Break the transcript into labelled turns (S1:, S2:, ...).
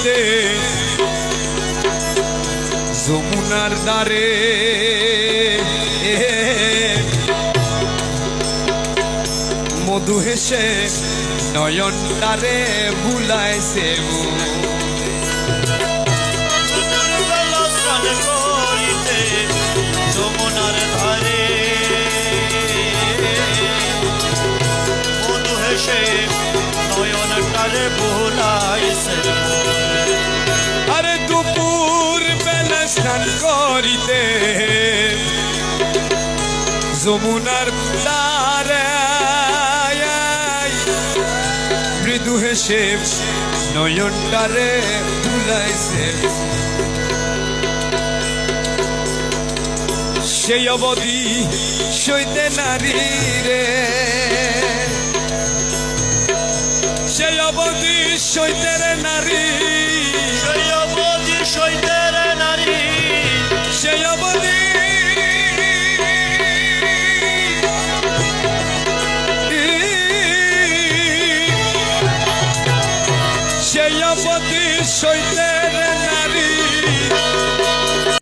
S1: করিতে যমুনার দ্বারে মধু হেসে নয়ন দ্বারে ভুলাইছে
S2: যমুনার ধারে মধু হেসে নয়ন দ্বারে ভুলাইছে।
S1: আরে দুপুর বেলা স্নান করিতে যমুনার দ্বারে মৃদু হেসে নয়ন দ্বারে ভুলাইছে। সেই অবধি সইতে নারী রে, সেই অবধি সইতে রে নারী,
S2: সেই অবধি সইতে রে নারী,
S1: সেই অবধি সেই অবধি সইতে রে নারী